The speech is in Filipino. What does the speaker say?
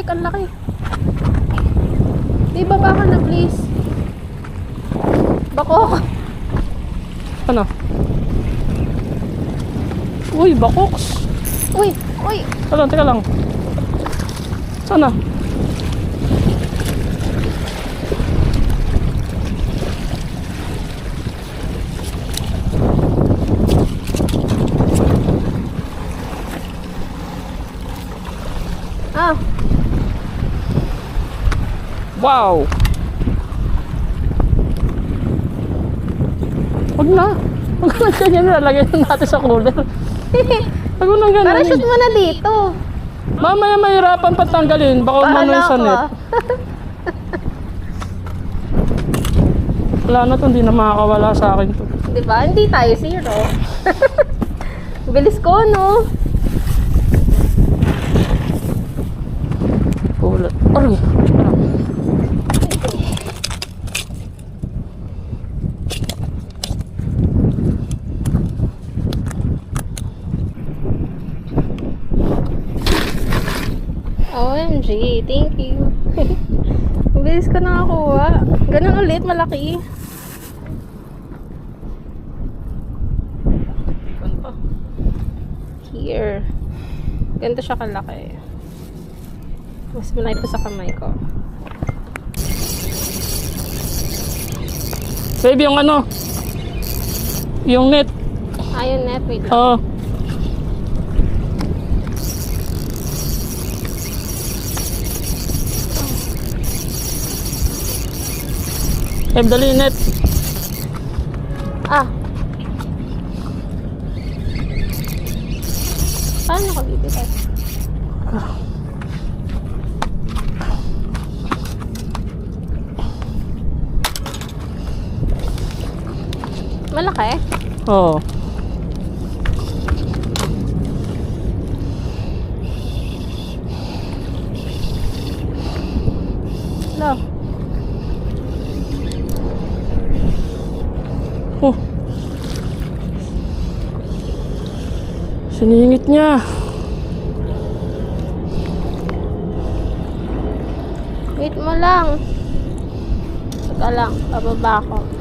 putik, ang laki. Di baba ka na, please. Bako. Ano? Uy, bakoks. Uy, uy. Teka lang. Sana? Ah, Wow! Huwag na. Huwag na ganyan. Lalagay na natin sa cooler. Huwag mo nang ganyan. parachute mo na dito. Mamaya mahirapan patanggalin. Baka umano Bahala yung sa ka. net. Wala na to. Hindi na makakawala sa akin to. Diba? Hindi tayo zero. Bilis ko, no? Ulat. Aray! OMG, thank you. Bilis ko nakakuha. Ganun ulit, malaki. Here. Ganito siya kalaki. Mas malaki pa sa kamay ko. Babe, yung ano? Yung net. Ayun, net. Wait lang. Oo. Dali net. Ah. Paano ko bibigay? Malaki? Oo. No. Oh. Siningit niya. Wait mo lang. Saka lang, bababa ako.